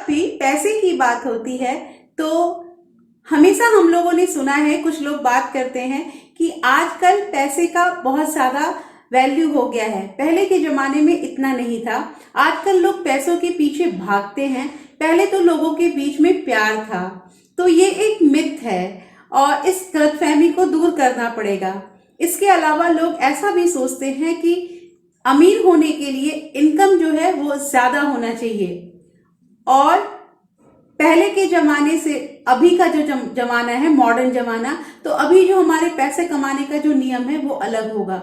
भी पैसे की बात होती है तो हमेशा हम लोगों ने सुना है, कुछ लोग बात करते हैं कि आजकल पैसे का बहुत ज्यादा वैल्यू हो गया है। पहले के जमाने में इतना नहीं था। आजकल लोग पैसों के पीछे भागते हैं। पहले तो लोगों के बीच में प्यार था। तो ये एक मिथ है और इस गलतफहमी को दूर करना पड़ेगा। इसके अलावा लोग ऐसा भी सोचते हैं कि अमीर होने के लिए इनकम जो है वो ज्यादा होना चाहिए। और पहले के जमाने से अभी का जो जमाना है, मॉडर्न जमाना, तो अभी जो हमारे पैसे कमाने का जो नियम है वो अलग होगा।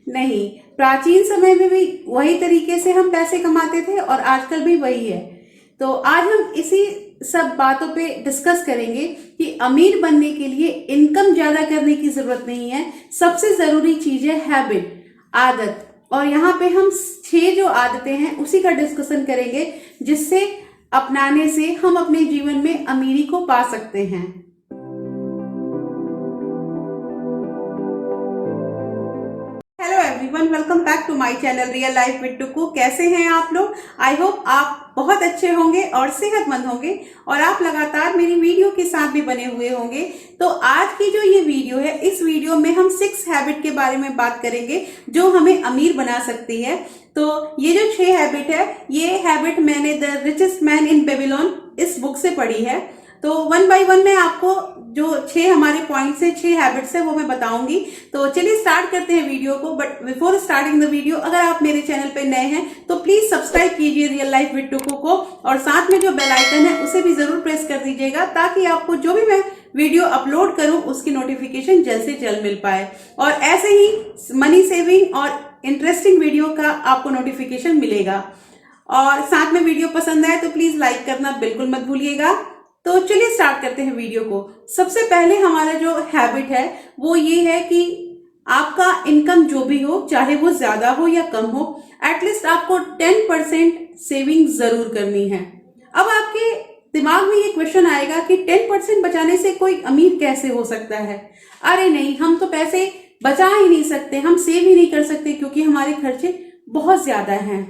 नहीं, प्राचीन समय में भी वही तरीके से हम पैसे कमाते थे और आजकल भी वही है। तो आज हम इसी सब बातों पे डिस्कस करेंगे कि अमीर बनने के लिए इनकम ज्यादा करने की जरूरत नहीं है। सबसे जरूरी चीज है हैबिट, आदत। और यहाँ पे हम 6 जो आदतें हैं उसी का डिस्कशन करेंगे, जिससे अपनाने से हम अपने जीवन में अमीरी को पा सकते हैं। Hello everyone, welcome back to my channel real life with Tuku. कैसे हैं आप लोग? आई होप आप बहुत अच्छे होंगे और सेहतमंद होंगे और आप लगातार मेरी वीडियो के साथ भी बने हुए होंगे। तो आज की जो ये वीडियो है, इस वीडियो में हम 6 हैबिट के बारे में बात करेंगे जो हमें अमीर बना सकती है। तो ये जो 6 हैबिट है, ये हैबिट मैंने the richest man in Babylon इस बुक से पढ़ी है। तो 1 बाय 1 मैं आपको जो 6 हमारे पॉइंट्स है, 6 हैबिट्स है, वो मैं बताऊंगी। तो चलिए स्टार्ट करते हैं वीडियो को। But before starting the video, अगर आप मेरे चैनल पे नए हैं तो प्लीज सब्सक्राइब कीजिए रियल लाइफ विद टुकू को, और साथ में जो बेल आइकन है उसे भी जरूर प्रेस कर दीजिएगा, ताकि आपको जो भी मैं वीडियो अपलोड करूं उसकी नोटिफिकेशन जल्द से जल्द मिल पाए। और ऐसे ही मनी सेविंग और इंटरेस्टिंग वीडियो का आपको नोटिफिकेशन मिलेगा। और साथ में वीडियो पसंद आए तो प्लीज लाइक करना बिल्कुल मत भूलिएगा। तो चलिए स्टार्ट करते हैं वीडियो को। सबसे पहले हमारा जो हैबिट है वो ये है कि आपका इनकम जो भी हो, चाहे वो ज्यादा हो या कम हो, एटलीस्ट आपको 10% सेविंग जरूर करनी है। अब आपके दिमाग में ये क्वेश्चन आएगा कि 10% बचाने से कोई अमीर कैसे हो सकता है? अरे नहीं, हम तो पैसे बचा ही नहीं सकते, हम सेव ही नहीं कर सकते, क्योंकि हमारे खर्चे बहुत ज्यादा हैं।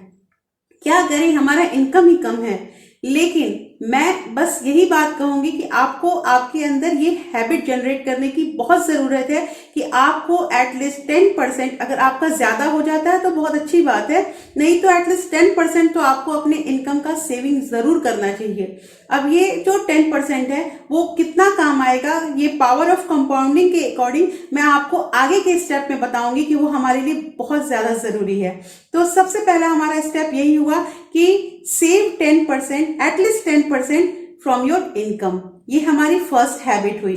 क्या करें, हमारा इनकम ही कम है। लेकिन मैं बस यही बात कहूंगी कि आपको आपके अंदर ये हैबिट जनरेट करने की बहुत जरूरत है कि आपको एटलीस्ट 10%, अगर आपका ज्यादा हो जाता है तो बहुत अच्छी बात है, नहीं तो एटलीस्ट 10% तो आपको अपने इनकम का सेविंग जरूर करना चाहिए। अब ये जो 10% है वो कितना काम आएगा, ये पावर ऑफ कंपाउंडिंग के अकॉर्डिंग मैं आपको आगे के स्टेप में बताऊंगी कि वो हमारे लिए बहुत ज्यादा जरूरी है। तो सबसे पहला हमारा स्टेप यही हुआ कि save 10%, at least 10% from your income. ये हमारी फर्स्ट हैबिट हुई।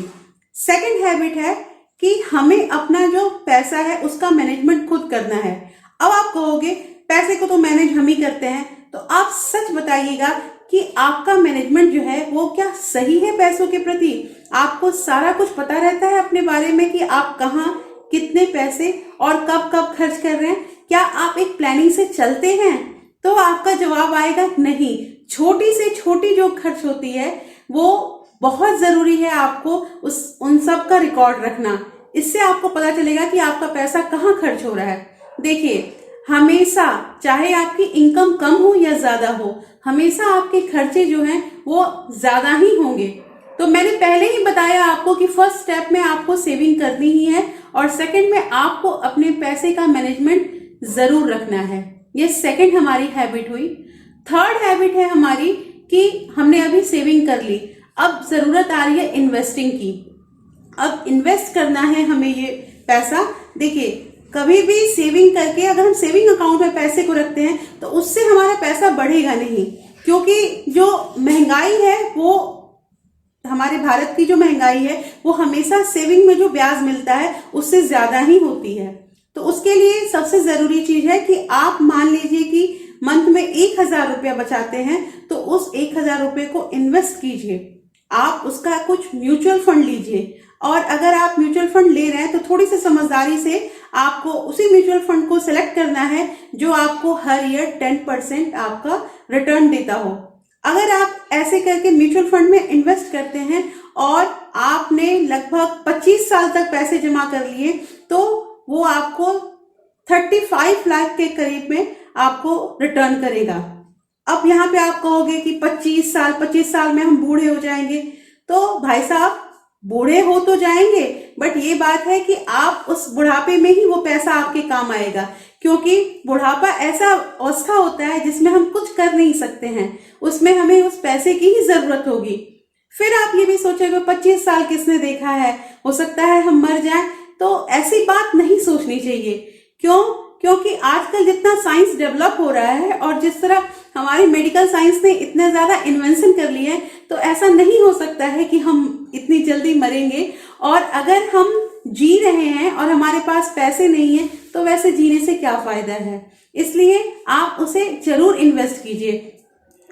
सेकंड हैबिट है कि हमें अपना जो पैसा है उसका मैनेजमेंट खुद करना है। अब आप कहोगे पैसे को तो मैनेज हम ही करते हैं, तो आप सच बताइएगा कि आपका मैनेजमेंट जो है वो क्या सही है पैसों के प्रति? आपको सारा कुछ पता रहता है अपने बारे में कि आप कहाँ कितने पैसे और कब कब खर्च कर रहे हैं? क्या आप एक प्लानिंग से चलते हैं? तो आपका जवाब आएगा नहीं। छोटी से छोटी जो खर्च होती है वो बहुत जरूरी है आपको उन सब का रिकॉर्ड रखना। इससे आपको पता चलेगा कि आपका पैसा कहाँ खर्च हो रहा है। देखिए, हमेशा चाहे आपकी इनकम कम हो या ज्यादा हो, हमेशा आपके खर्चे जो हैं वो ज्यादा ही होंगे। तो मैंने पहले ही बताया आपको कि फर्स्ट स्टेप में आपको सेविंग करनी ही है और सेकंड में आपको अपने पैसे का मैनेजमेंट जरूर रखना है। ये सेकंड हमारी हैबिट हुई। थर्ड हैबिट है हमारी कि हमने अभी सेविंग कर ली, अब जरूरत आ रही है इन्वेस्टिंग की। अब इन्वेस्ट करना है हमें ये पैसा। देखिए, कभी भी सेविंग करके अगर हम सेविंग अकाउंट में पैसे को रखते हैं तो उससे हमारा पैसा बढ़ेगा नहीं, क्योंकि जो महंगाई है वो हमारे भारत की जो महंगाई है वो हमेशा सेविंग में जो ब्याज मिलता है उससे ज्यादा ही होती है। तो उसके लिए सबसे जरूरी चीज है कि आप मान लीजिए कि मंथ में 1000 रुपया बचाते हैं तो उस 1000 रुपये को इन्वेस्ट कीजिए। आप उसका कुछ म्यूचुअल फंड लीजिए, और अगर आप म्यूचुअल फंड ले रहे हैं तो थोड़ी सी समझदारी से आपको उसी म्यूचुअल फंड को सिलेक्ट करना है जो आपको हर ईयर 10% आपका रिटर्न देता हो। अगर आप ऐसे करके म्यूचुअल फंड में इन्वेस्ट करते हैं और आपने लगभग 25 साल तक पैसे जमा कर लिए तो वो आपको 35 लाख के करीब में आपको रिटर्न करेगा। अब यहाँ पे आप कहोगे कि 25 साल में हम बूढ़े हो जाएंगे। तो भाई साहब, बूढ़े हो तो जाएंगे, बट ये बात है कि आप उस बुढ़ापे में ही वो पैसा आपके काम आएगा, क्योंकि बुढ़ापा ऐसा अवस्था होता है जिसमें हम कुछ कर नहीं सकते हैं, उसमें हमें उस पैसे की ही जरूरत होगी। फिर आप ये भी सोचोगे 25 साल किसने देखा है, हो सकता है हम मर जाएं। तो ऐसी बात नहीं सोचनी चाहिए। क्यों? क्योंकि आजकल जितना साइंस डेवलप हो रहा है और जिस तरह हमारी मेडिकल साइंस ने इतने ज्यादा इन्वेंशन कर लिए हैं, तो ऐसा नहीं हो सकता है कि हम इतनी जल्दी मरेंगे। और अगर हम जी रहे हैं और हमारे पास पैसे नहीं है, तो वैसे जीने से क्या फायदा है। इसलिए आप उसे जरूर इन्वेस्ट कीजिए।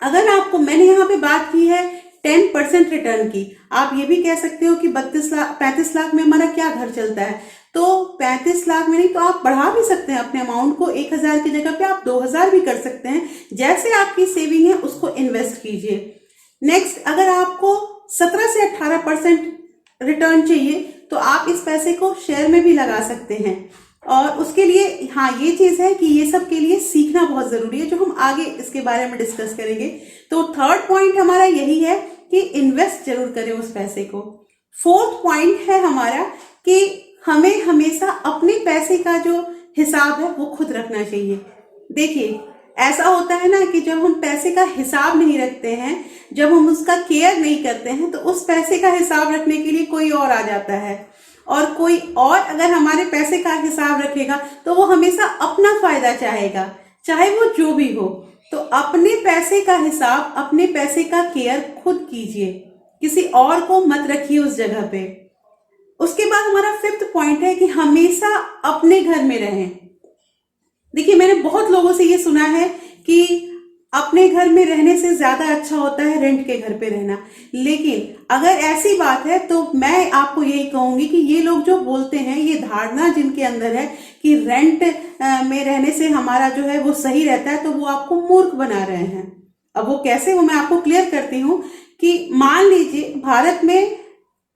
अगर आपको, मैंने यहाँ पे बात की है 10% रिटर्न की, आप ये भी कह सकते हो कि 35 लाख में हमारा क्या घर चलता है। तो 35 लाख में नहीं तो आप बढ़ा भी सकते हैं अपने अमाउंट को, 1000 की जगह पे आप 2000 भी कर सकते हैं। जैसे आपकी सेविंग है उसको इन्वेस्ट कीजिए। नेक्स्ट, अगर आपको 17 से 18% रिटर्न चाहिए तो आप इस पैसे को शेयर में भी लगा सकते हैं। और उसके लिए हाँ, ये चीज है कि ये सब के लिए सीखना बहुत जरूरी है, जो हम आगे इसके बारे में डिस्कस करेंगे। तो थर्ड पॉइंट हमारा यही है कि इन्वेस्ट जरूर करें उस पैसे को। फोर्थ पॉइंट है हमारा कि हमें हमेशा अपने पैसे का जो हिसाब है वो खुद रखना चाहिए। देखिए, ऐसा होता है ना कि जब हम पैसे का हिसाब नहीं रखते हैं, जब हम उसका केयर नहीं करते हैं, तो उस पैसे का हिसाब रखने के लिए कोई और आ जाता है। और कोई और अगर हमारे पैसे का हिसाब रखेगा तो वो हमेशा अपना फायदा चाहेगा, चाहे वो जो भी हो। तो अपने पैसे का हिसाब, अपने पैसे का केयर खुद कीजिए, किसी और को मत रखिए उस जगह पे। उसके बाद हमारा फिफ्थ पॉइंट है कि हमेशा अपने घर में रहें। देखिए, मैंने बहुत लोगों से ये सुना है कि अपने घर में रहने से ज्यादा अच्छा होता है रेंट के घर पे रहना। लेकिन अगर ऐसी बात है तो मैं आपको यही कहूंगी कि ये लोग जो बोलते हैं, ये धारणा जिनके अंदर है कि रेंट में रहने से हमारा जो है वो सही रहता है, तो वो आपको मूर्ख बना रहे हैं। अब वो कैसे, वो मैं आपको क्लियर करती हूँ कि मान लीजिए भारत में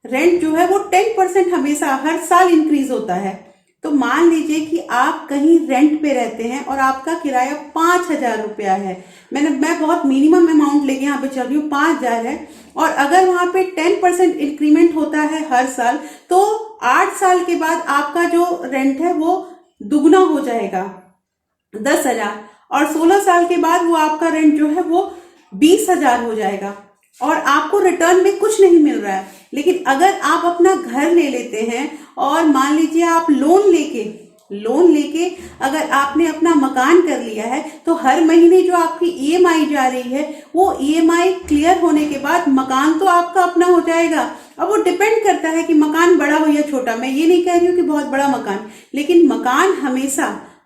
रेंट जो है वो 10% हमेशा हर साल इंक्रीज होता है। तो मान लीजिए कि आप कहीं रेंट पे रहते हैं और आपका किराया 5000 रुपया है। मैं बहुत मिनिमम अमाउंट लेके यहाँ पे चल रही हूँ, 5000 है। और अगर वहां पे 10% इंक्रीमेंट होता है हर साल, तो 8 साल के बाद आपका जो रेंट है वो दुगना हो जाएगा, 10,000। और 16 साल के बाद वो आपका रेंट जो है वो 20,000 हो जाएगा और आपको रिटर्न में कुछ नहीं मिल रहा है। लेकिन अगर आप अपना घर ले लेते हैं और मान लीजिए आप लोन लेके अगर आपने अपना मकान कर लिया है, तो हर महीने जो आपकी ईएमआई जा रही है, वो ईएमआई क्लियर होने के बाद मकान तो आपका अपना हो जाएगा। अब वो डिपेंड करता है कि मकान बड़ा हो या छोटा। मैं ये नहीं कह रही हूँ कि बहुत बड़ा मकान, लेकिन मकान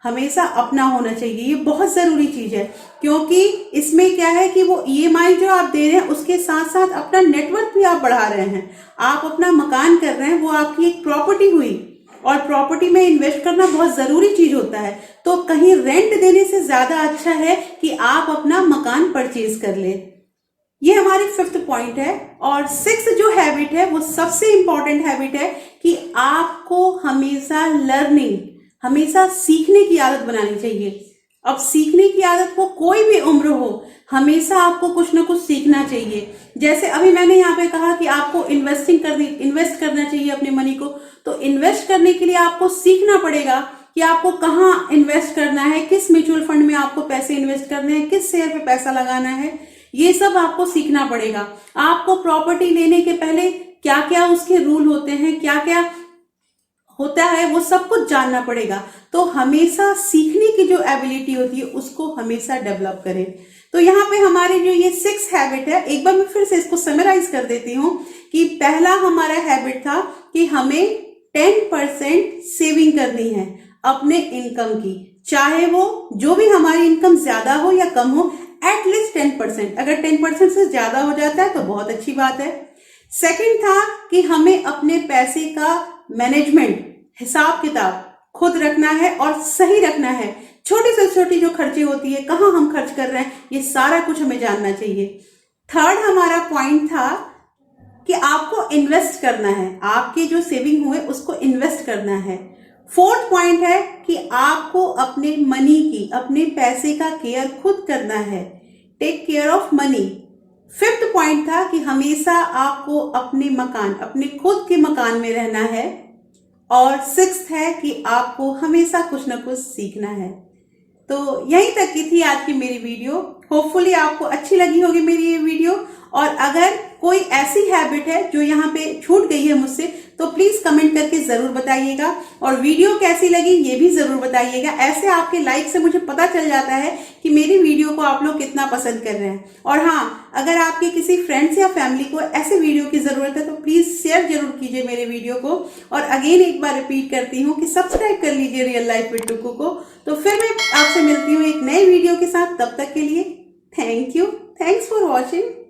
हमेशा अपना होना चाहिए। ये बहुत जरूरी चीज है, क्योंकि इसमें क्या है कि वो ईएमआई जो आप दे रहे हैं उसके साथ साथ अपना नेटवर्क भी आप बढ़ा रहे हैं। आप अपना मकान कर रहे हैं, वो आपकी एक प्रॉपर्टी हुई, और प्रॉपर्टी में इन्वेस्ट करना बहुत जरूरी चीज होता है। तो कहीं रेंट देने से ज्यादा अच्छा है कि आप अपना मकान परचेज कर ले। ये हमारी फिफ्थ पॉइंट है। और सिक्स्थ जो हैबिट है वो सबसे इंपॉर्टेंट हैबिट है कि आपको हमेशा सीखने की आदत बनानी चाहिए। अब सीखने की आदत को कोई भी उम्र हो, हमेशा आपको कुछ ना कुछ सीखना चाहिए। जैसे अभी मैंने यहाँ पे कहा कि आपको इन्वेस्ट करना चाहिए अपने मनी को, तो इन्वेस्ट करने के लिए आपको सीखना पड़ेगा कि आपको कहाँ इन्वेस्ट करना है, किस म्यूचुअल फंड में आपको पैसे इन्वेस्ट करने हैं, किस शेयर पे पैसा लगाना है, ये सब आपको सीखना पड़ेगा। आपको प्रॉपर्टी लेने के पहले क्या क्या उसके रूल होते हैं, क्या क्या होता है, वो सब कुछ जानना पड़ेगा। तो हमेशा सीखने की जो एबिलिटी होती है उसको हमेशा डेवलप करें। तो यहाँ पे हमारे जो ये 6 हैबिट है, एक बार मैं फिर से इसको समराइज कर देती हूँ कि पहला हमारा हैबिट था कि हमें 10% सेविंग करनी है अपने इनकम की, चाहे वो जो भी हमारी इनकम ज्यादा हो या कम हो, एटलीस्ट 10%। अगर 10% से ज्यादा हो जाता है तो बहुत अच्छी बात है। सेकंड था कि हमें अपने पैसे का मैनेजमेंट, हिसाब किताब खुद रखना है और सही रखना है। छोटी से छोटी जो खर्चे होती है, कहाँ हम खर्च कर रहे हैं, ये सारा कुछ हमें जानना चाहिए। थर्ड हमारा पॉइंट था कि आपको इन्वेस्ट करना है, आपके जो सेविंग हुए उसको इन्वेस्ट करना है। फोर्थ पॉइंट है कि आपको अपने मनी की, अपने पैसे का केयर खुद करना है। Take care of money. Fifth point था कि हमेशा आपको अपने मकान, अपने खुद के मकान में रहना है। और सिक्स्थ है कि आपको हमेशा कुछ ना कुछ सीखना है। तो यहीं तक की थी आज की मेरी वीडियो। होपफुली आपको अच्छी लगी होगी मेरी ये वीडियो। और अगर कोई ऐसी हैबिट है जो यहाँ पे छूट गई है मुझसे, तो प्लीज कमेंट करके जरूर बताइएगा। और वीडियो कैसी लगी ये भी जरूर बताइएगा। ऐसे आपके लाइक से मुझे पता चल जाता है कि मेरी वीडियो को आप लोग कितना पसंद कर रहे हैं। और हाँ, अगर आपके किसी फ्रेंड्स या फैमिली को ऐसे वीडियो की जरूरत है तो प्लीज शेयर जरूर कीजिए मेरे वीडियो को। और अगेन एक बार रिपीट करती हूँ कि सब्सक्राइब कर लीजिए रियल लाइफ विद टुकू को। तो फिर मैं आपसे मिलती हूँ एक नए वीडियो के साथ। तब तक के लिए thank you, thanks for watching.